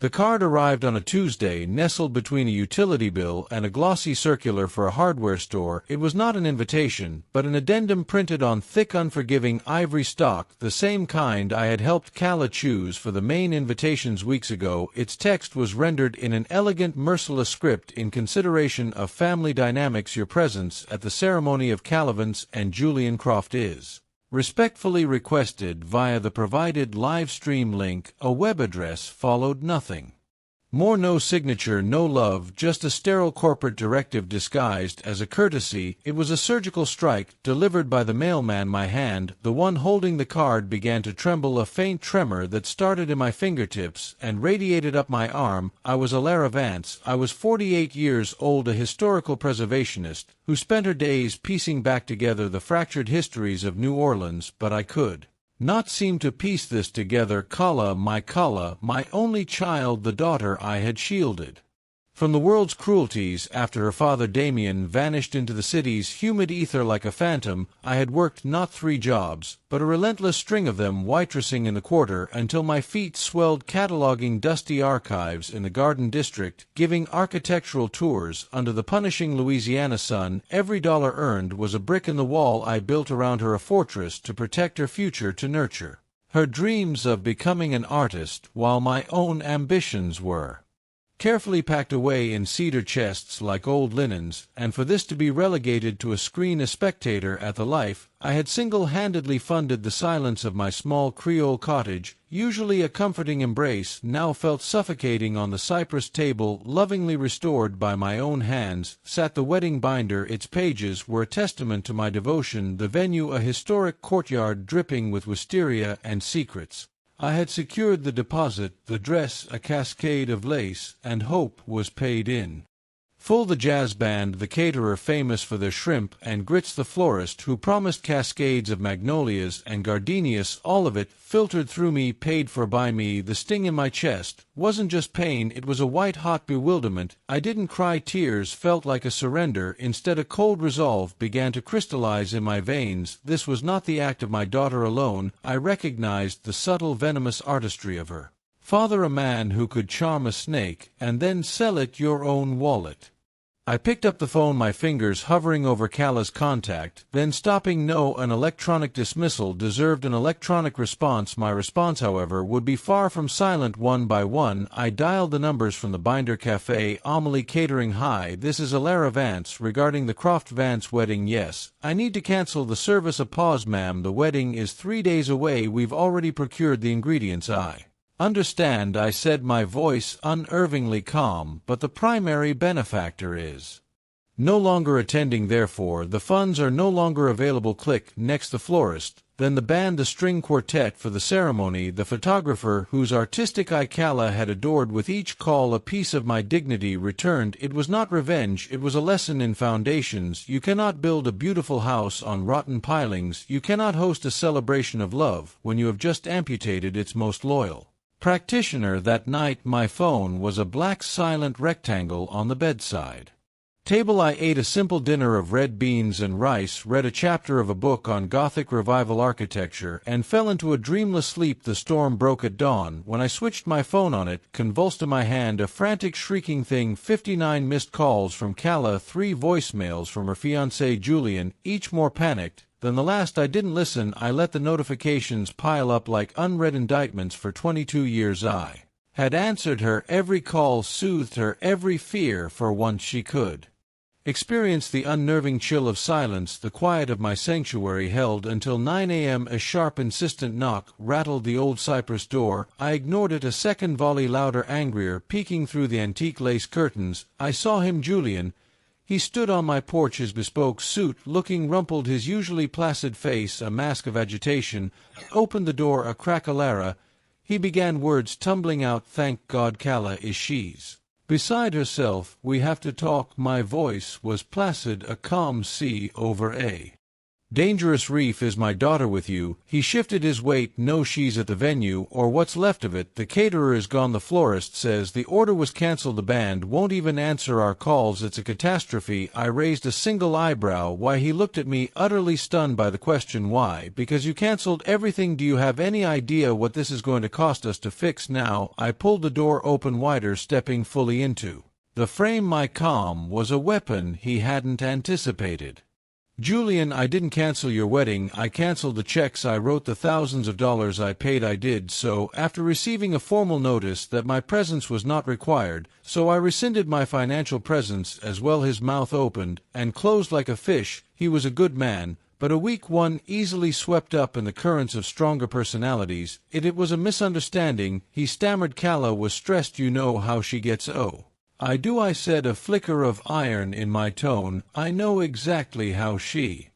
The card arrived on a Tuesday, nestled between a utility bill and a glossy circular for a hardware store. It was not an invitation, but an addendum printed on thick, unforgiving ivory stock, the same kind I had helped Calla choose for the main invitations weeks ago. Its text was rendered in an elegant, merciless script in consideration of family dynamics. Your presence at the ceremony of Calavance and Julian Croft is respectfully requested via the provided live stream link. A web address followed. Nothing more, no signature, no love, just a sterile corporate directive disguised as a courtesy. It was a surgical strike, delivered by the mailman. My hand, the one holding the card, began to tremble, a faint tremor that started in my fingertips and radiated up my arm. I was Alara Vance. I was 48 years old, a historical preservationist who spent her days piecing back together the fractured histories of New Orleans, but I could not seem to piece this together. Calla, my only child, the daughter I had shielded from the world's cruelties after her father Damien vanished into the city's humid ether like a phantom. I had worked not 3 jobs, but a relentless string of them, waitressing in the Quarter until my feet swelled, cataloging dusty archives in the Garden District, giving architectural tours under the punishing Louisiana sun. Every dollar earned was a brick in the wall I built around her, a fortress to protect her future, to nurture her dreams of becoming an artist, while my own ambitions were carefully packed away in cedar chests like old linens. And for this to be relegated to a screen, a spectator at the life I had single-handedly funded, the silence of my small Creole cottage, usually a comforting embrace, now felt suffocating. On the cypress table, lovingly restored by my own hands, sat the wedding binder. Its pages were a testament to my devotion, the venue a historic courtyard dripping with wisteria and secrets. I had secured the deposit, the dress a cascade of lace, and hope was paid in full. The jazz band, the caterer famous for their shrimp and grits, the florist who promised cascades of magnolias and gardenias, all of it filtered through me, paid for by me. The sting in my chest wasn't just pain, it was a white-hot bewilderment. I didn't cry, tears felt like a surrender. Instead, a cold resolve began to crystallize in my veins. This was not the act of my daughter alone. I recognized the subtle, venomous artistry of her father, a man who could charm a snake and then sell it your own wallet. I picked up the phone, my fingers hovering over Calla's contact, then stopping. No, an electronic dismissal deserved an electronic response. My response, however, would be far from silent. One by one, I dialed the numbers from the Binder Cafe. Amelie Catering. Hi, this is Alara Vance, regarding the Croft Vance wedding. Yes, I need to cancel the service. A pause. Ma'am, the wedding is 3 days away. We've already procured the ingredients. I understand, I said, my voice unervingly calm, but the primary benefactor is no longer attending, therefore the funds are no longer available. Click. Next the florist, then the band, the string quartet for the ceremony, the photographer whose artistic eye Calla had adored. With each call a piece of my dignity returned. It was not revenge, it was a lesson in foundations. You cannot build a beautiful house on rotten pilings. You cannot host a celebration of love when you have just amputated its most loyal practitioner. That night my phone was a black silent rectangle on the bedside table. I ate a simple dinner of red beans and rice, read a chapter of a book on Gothic Revival architecture, and fell into a dreamless sleep. The storm broke at dawn. When I switched my phone on, it convulsed in my hand, a frantic shrieking thing. 59 missed calls from Calla, 3 voicemails from her fiancé Julian, each more panicked than the last. I didn't listen. I let the notifications pile up like unread indictments. For 22 years I had answered her every call, soothed her every fear. For once she could experience the unnerving chill of silence. The quiet of my sanctuary held until 9 a.m. A sharp, insistent knock rattled the old cypress door. I ignored it. A second volley, louder, angrier, peeking through the antique lace curtains. I saw him, Julian. He stood on my porch, his bespoke suit looking rumpled, his usually placid face a mask of agitation. Opened the door a crack. Alara, he began, words tumbling out. Thank God Calla is she's beside herself. We have to talk. My voice was placid, a calm sea over a Dangerous Reef is my daughter with you. He shifted his weight. No, she's at the venue, or what's left of it. The caterer is gone. The florist says the order was cancelled. The band won't even answer our calls. It's a catastrophe. I raised a single eyebrow. Why? He looked at me, utterly stunned by the question. Why? Because you cancelled everything. Do you have any idea what this is going to cost us to fix now? I pulled the door open wider, stepping fully into the frame. My calm was a weapon he hadn't anticipated. Julian, I didn't cancel your wedding. I canceled the checks I wrote, the thousands of dollars I paid. I did so after receiving a formal notice that my presence was not required, so I rescinded my financial presence as well. His mouth opened and closed like a fish. He was a good man, but a weak one, easily swept up in the currents of stronger personalities. It was a misunderstanding, he stammered. Calla was stressed. You know how she gets. Oh, I do, I said, a flicker of iron in my tone. I know exactly how she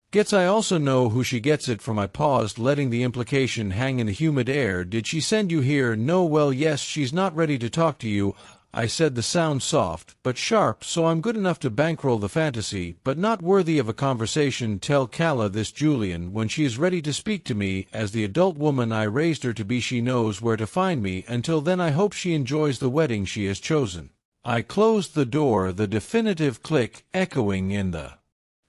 gets. I also know who she gets it from. I paused, letting the implication hang in the humid air. Did she send you here? No. Well, yes, she's not ready to talk to you, I said, the sound soft but sharp, so I'm good enough to bankroll the fantasy, but not worthy of a conversation. Tell Calla this, Julian, when she is ready to speak to me as the adult woman I raised her to be. She knows where to find me. Until then, I hope she enjoys the wedding she has chosen. I closed the door, the definitive click echoing in the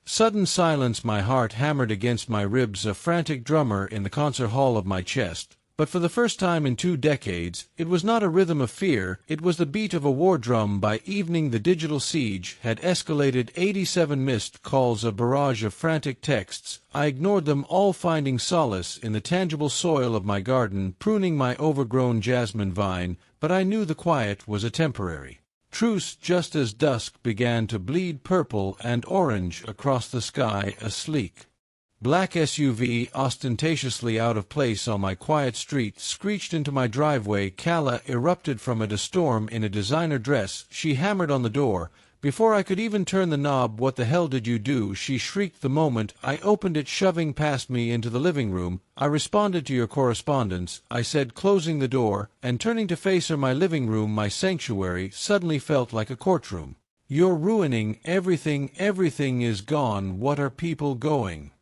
sudden silence. My heart hammered against my ribs, a frantic drummer in the concert hall of my chest. But for the first time in 2 decades, it was not a rhythm of fear, it was the beat of a war drum. By evening the digital siege had escalated. 87 missed calls, a barrage of frantic texts. I ignored them all, finding solace in the tangible soil of my garden, pruning my overgrown jasmine vine. But I knew the quiet was a temporary truce. Just as dusk began to bleed purple and orange across the sky, a sleek black SUV, ostentatiously out of place on my quiet street, screeched into my driveway. Calla erupted from it, a storm in a designer dress. She hammered on the door. Before I could even turn the knob, what the hell did you do? She shrieked the moment I opened it, shoving past me into the living room. I responded to your correspondence, I said, closing the door and turning to face her. My living room, my sanctuary, suddenly felt like a courtroom. You're ruining everything. Everything is gone. What are people going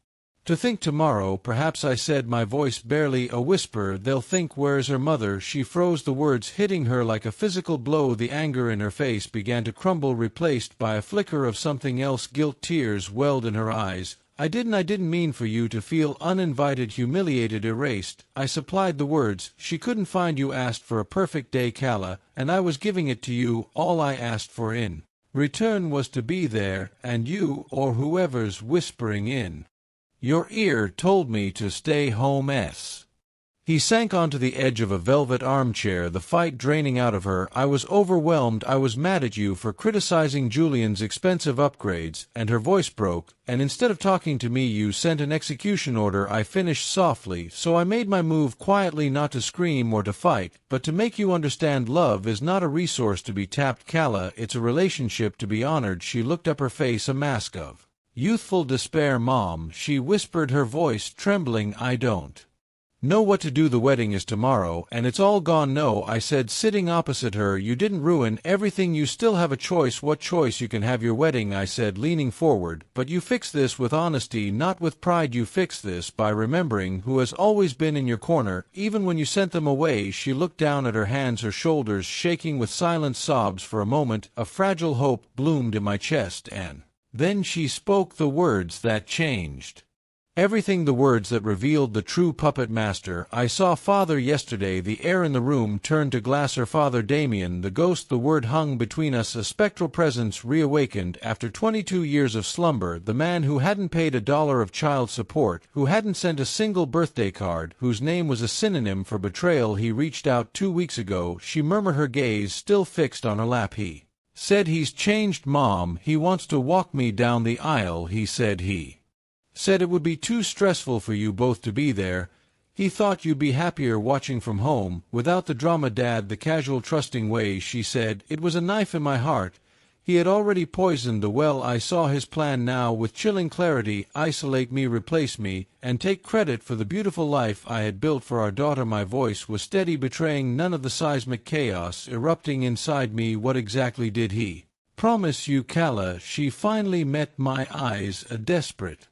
to think tomorrow? Perhaps, I said, my voice barely a whisper. They'll think, where's her mother? She froze, the words hitting her like a physical blow. The anger in her face began to crumble, replaced by a flicker of something else. Guilt. Tears welled in her eyes. I didn't mean for you to feel uninvited, humiliated, erased. I supplied the words. She couldn't find you. Asked for a perfect day, Calla, and I was giving it to you. All I asked for in return was to be there, and you, or whoever's whispering in your ear, told me to stay home. He sank onto the edge of a velvet armchair, the fight draining out of her. I was overwhelmed. I was mad at you for criticizing Julian's expensive upgrades, and her voice broke, and instead of talking to me you sent an execution order. I finished softly, so I made my move quietly, not to scream or to fight, but to make you understand love is not a resource to be tapped, Calla, it's a relationship to be honored. She looked up, her face a mask of youthful despair. Mom, she whispered, her voice trembling, I don't know what to do. The wedding is tomorrow, and it's all gone. No, I said, sitting opposite her, you didn't ruin everything. You still have a choice. What choice? You can have your wedding, I said, leaning forward, but you fix this with honesty, not with pride. You fix this by remembering who has always been in your corner, even when you sent them away. She looked down at her hands, her shoulders shaking with silent sobs. For a moment, a fragile hope bloomed in my chest, and then she spoke the words that changed everything, the words that revealed the true puppet master. I saw Father yesterday. The air in the room turned to glass. Her father, Damien, the ghost. The word hung between us, a spectral presence reawakened after 22 years of slumber. The man who hadn't paid $1 of child support, who hadn't sent a single birthday card, whose name was a synonym for betrayal. He reached out 2 weeks ago. She murmured, her gaze still fixed on her lap. He said, he's changed, Mom. He wants to walk me down the aisle. He said it would be too stressful for you both to be there. He thought you'd be happier watching from home, without the drama. Dad, the casual, trusting way. She said, it was a knife in my heart. He had already poisoned the well. I saw his plan now with chilling clarity. Isolate me, replace me, and take credit for the beautiful life I had built for our daughter. My voice was steady, betraying none of the seismic chaos erupting inside me. What exactly did he promise you, Calla? She finally met my eyes, a desperate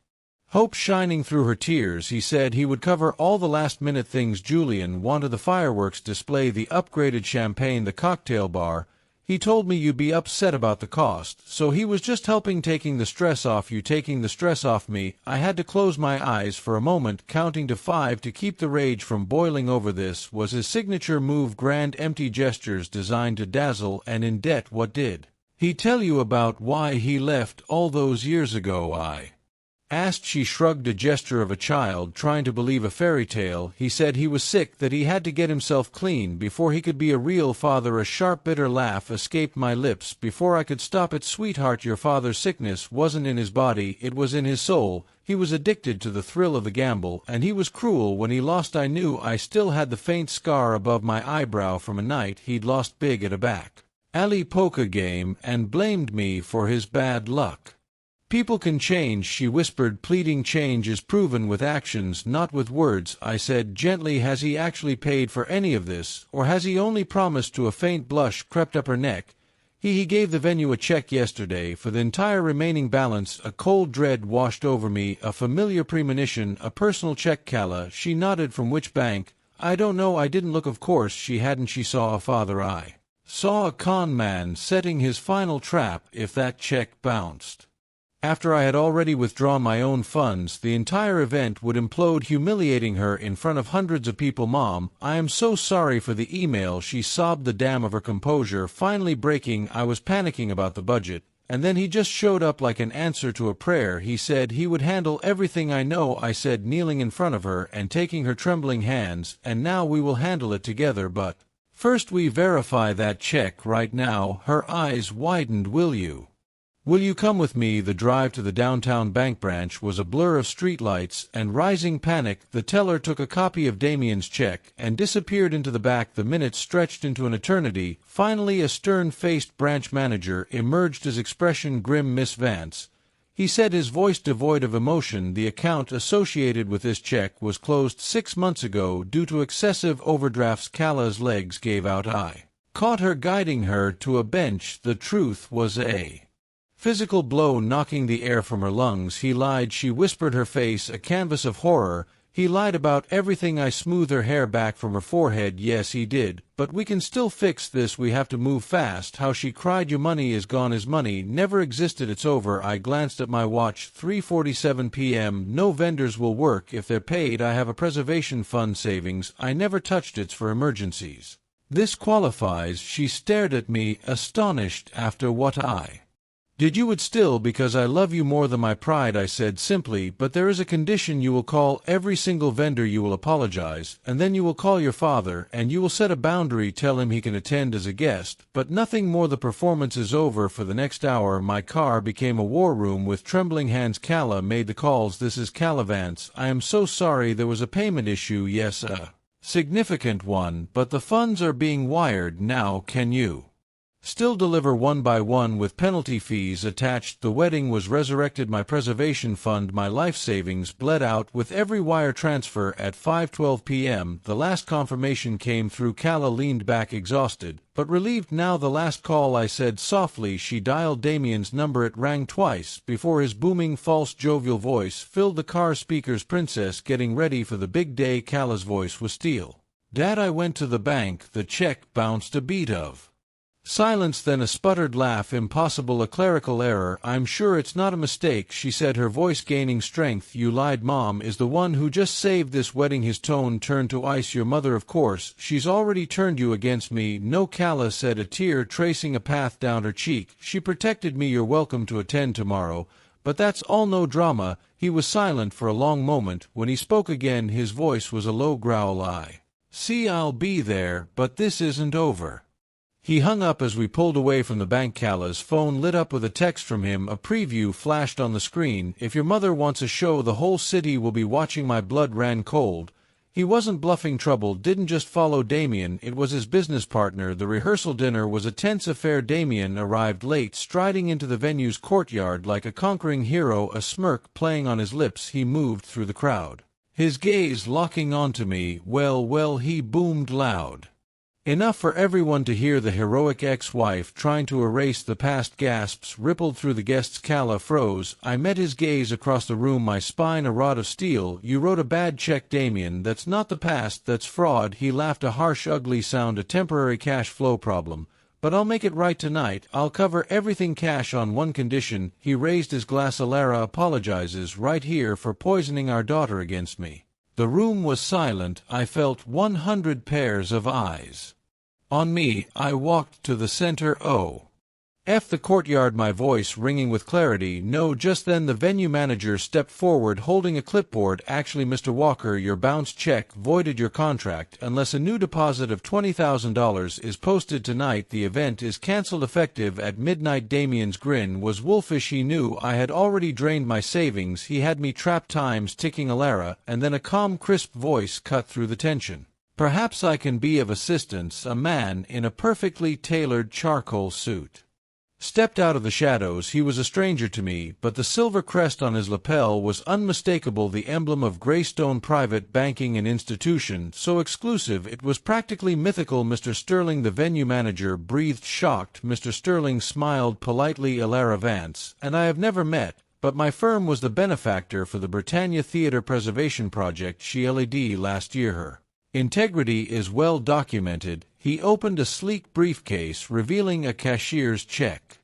Hope shining through her tears, he said he would cover all the last-minute things. Julian wanted the fireworks display, the upgraded champagne, the cocktail bar. He told me you'd be upset about the cost, so he was just helping, taking the stress off you, taking the stress off me. I had to close my eyes for a moment, counting to 5 to keep the rage from boiling over. This was his signature move, grand empty gestures designed to dazzle. And in debt. What did he tell you about why he left all those years ago? I asked. She shrugged, a gesture of a child trying to believe a fairy tale. He said he was sick, that he had to get himself clean before he could be a real father. A sharp, bitter laugh escaped my lips before I could stop it. Sweetheart, your father's sickness wasn't in his body, it was in his soul. He was addicted to the thrill of the gamble, and he was cruel when he lost. I knew I still had the faint scar above my eyebrow from a night he'd lost big at a back alley poker game, and blamed me for his bad luck. People can change, she whispered, pleading. Change is proven with actions, not with words, I said gently. Has he actually paid for any of this, or has he only promised to? A faint blush crept up her neck. He gave the venue a check yesterday for the entire remaining balance. A cold dread washed over me, a familiar premonition. A personal check, Calla. She nodded. From which bank? I don't know, I didn't look. Of course she hadn't. She saw a father. I saw a con man setting his final trap if that check bounced. After I had already withdrawn my own funds, the entire event would implode, humiliating her in front of hundreds of people. Mom, I am so sorry for the email, she sobbed, the dam of her composure finally breaking. I was panicking about the budget, and then he just showed up like an answer to a prayer. He said he would handle everything. I know, I said, kneeling in front of her and taking her trembling hands, and now we will handle it together, but first we verify that check right now. Her eyes widened. Will you come with me? The drive to the downtown bank branch was a blur of streetlights and rising panic. The teller took a copy of Damien's check and disappeared into the back. The minutes stretched into an eternity. Finally, a stern-faced branch manager emerged, his expression grim. Miss Vance, he said, his voice devoid of emotion, the account associated with this check was closed 6 months ago due to excessive overdrafts. Calla's legs gave out. I caught her, guiding her to a bench. The truth was a physical blow knocking the air from her lungs. He lied, she whispered, her face a canvas of horror. He lied about everything. I smoothed her hair back from her forehead. Yes, he did, but we can still fix this. We have to move fast. How she cried. Your money is gone. His money never existed. It's over. I glanced at my watch. 3:47 p.m. No vendors will work if they're paid. I have a preservation fund savings. I never touched it for emergencies. This qualifies. She stared at me, astonished. After what I did? You would still, because I love you more than my pride, I said simply, but there is a condition. You will call every single vendor, you will apologize, and then you will call your father, and you will set a boundary, tell him he can attend as a guest, but nothing more. The performance is over. For the next hour my car became a war room. With trembling hands Calla made the calls. This is Calla Vance. I am so sorry, there was a payment issue. Yes, a significant one, but the funds are being wired now. Can you still deliver one by one with penalty fees attached? The wedding was resurrected. My preservation fund, my life savings, bled out with every wire transfer. At 5:12 p.m. the last confirmation came through. Calla leaned back, exhausted but relieved. Now the last call, I said softly. She dialed Damien's number. It rang twice before his booming, false, jovial voice filled the car speakers. Princess, getting ready for the big day. Calla's voice was steel. Dad, I went to the bank. The check bounced. A beat of silence, then a sputtered laugh. Impossible, a clerical error. I'm sure it's not a mistake, she said, her voice gaining strength. You lied. Mom is the one who just saved this wedding. His tone turned to ice. Your mother, of course. She's already turned you against me. No, Calla said, a tear tracing a path down her cheek. She protected me. You're welcome to attend tomorrow. But that's all. No drama. He was silent for a long moment. When he spoke again, his voice was a low growl. I see, I'll be there, but this isn't over. He hung up as we pulled away from the bank. Calla's phone lit up with a text from him. A preview flashed on the screen. If your mother wants a show, the whole city will be watching. My blood ran cold. He wasn't bluffing. Trouble didn't just follow Damien, it was his business partner. The rehearsal dinner was a tense affair. Damien arrived late, striding into the venue's courtyard like a conquering hero, a smirk playing on his lips. He moved through the crowd, his gaze locking onto me. Well, he boomed loud. Enough for everyone to hear the heroic ex-wife trying to erase the past. Gasps rippled through the guests. Calla froze. I met his gaze across the room, my spine a rod of steel. You wrote a bad check, Damien. That's not the past, that's fraud. He laughed, a harsh, ugly sound, a temporary cash flow problem. But I'll make it right tonight. I'll cover everything cash on one condition. He raised his glass. Alara apologizes right here for poisoning our daughter against me. The room was silent. I felt 100 pairs of eyes on me. I walked to the center of the courtyard, my voice ringing with clarity. No, just then the venue manager stepped forward holding a clipboard. Actually, Mr. Walker, your bounce check voided your contract unless a new deposit of $20,000 is posted tonight. The event is cancelled effective at midnight. Damien's grin was wolfish. He knew I had already drained my savings. He had me trapped, times ticking. Alara, and then a calm, crisp voice cut through the tension. Perhaps I can be of assistance. A man in a perfectly tailored charcoal suit stepped out of the shadows. He was a stranger to me, but the silver crest on his lapel was unmistakable, the emblem of Greystone Private Banking and Institution, so exclusive it was practically mythical. Mr. Sterling, the venue manager, breathed shocked. Mr. Sterling smiled politely. Alara Vance and I have never met, but my firm was the benefactor for the Britannia Theatre Preservation Project. She led last year. Her integrity is well documented. He opened a sleek briefcase, revealing a cashier's check.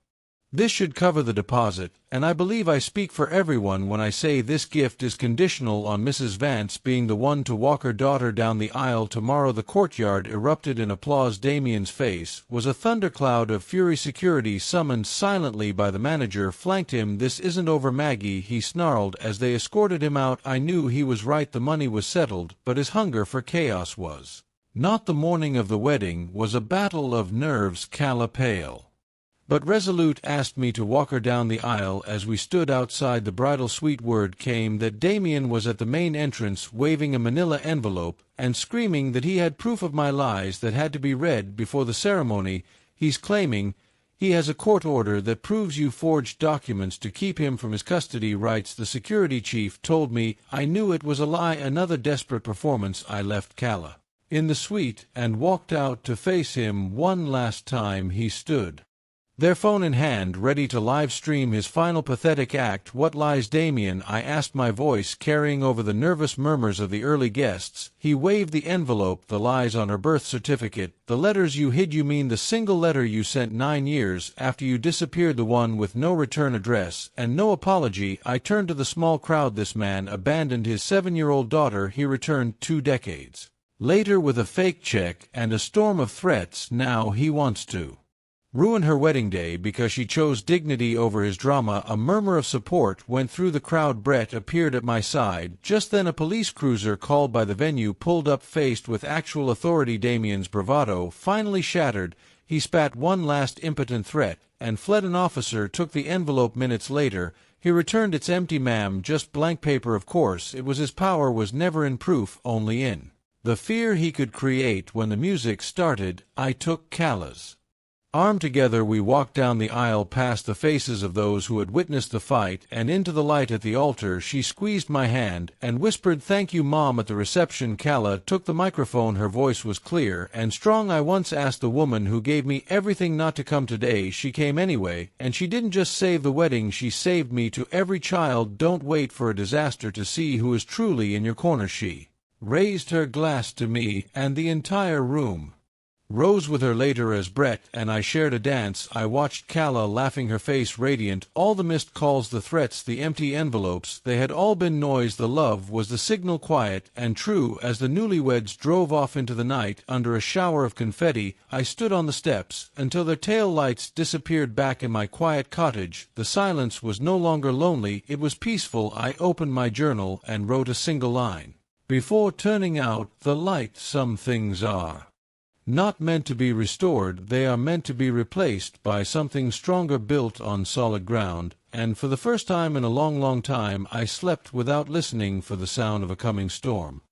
This should cover the deposit, and I believe I speak for everyone when I say this gift is conditional on Mrs. Vance being the one to walk her daughter down the aisle tomorrow. The courtyard erupted in applause. Damien's face was a thundercloud of fury. Security, summoned silently by the manager, flanked him. This isn't over, Maggie, he snarled as they escorted him out. I knew he was right. The money was settled, but his hunger for chaos was not. The morning of the wedding was a battle of nerves. Calla, pale but resolute, asked me to walk her down the aisle. As we stood outside the bridal suite, word came that Damien was at the main entrance, waving a manila envelope and screaming that he had proof of my lies that had to be read before the ceremony. He's claiming he has a court order that proves you forged documents to keep him from his custody rights. The security chief told me. I knew it was a lie. Another desperate performance. I left Calla in the suite and walked out to face him one last time. He stood there, phone in hand, ready to live stream his final pathetic act. What lies, Damien? I asked, my voice carrying over the nervous murmurs of the early guests. He waved the envelope. The lies on her birth certificate, the letters you hid. You mean the single letter you sent 9 years after you disappeared, the one with no return address and no apology? I turned to the small crowd. This man abandoned his 7-year-old daughter. He returned 2 decades later with a fake check and a storm of threats. Now he wants to ruin her wedding day because she chose dignity over his drama. A murmur of support went through the crowd. Brett appeared at my side. Just then a police cruiser called by the venue pulled up, faced with actual authority. Damien's bravado finally shattered. He spat one last impotent threat and fled. An officer took the envelope. Minutes later he returned. It's empty, ma'am, just blank paper. Of course it was. His power was never in proof, only in the fear he could create. When the music started, I took Calla's arm. Together we walked down the aisle, past the faces of those who had witnessed the fight, and into the light at the altar. She squeezed my hand and whispered, "Thank you, Mom." At the reception, Calla took the microphone. Her voice was clear and strong. I once asked the woman who gave me everything not to come today. She came anyway, and she didn't just save the wedding, she saved me. To every child, don't wait for a disaster to see who is truly in your corner. She raised her glass to me, and the entire room rose with her. Later, as Brett and I shared a dance, I watched Calla laughing, her face radiant. All the missed calls, the threats, the empty envelopes, they had all been noise. The love was the signal, quiet and true. As the newlyweds drove off into the night under a shower of confetti, I stood on the steps until their tail lights disappeared. Back in my quiet cottage, the silence was no longer lonely, it was peaceful. I opened my journal and wrote a single line before turning out the light. Some things are not meant to be restored, they are meant to be replaced by something stronger, built on solid ground. And for the first time in a long, long time, I slept without listening for the sound of a coming storm.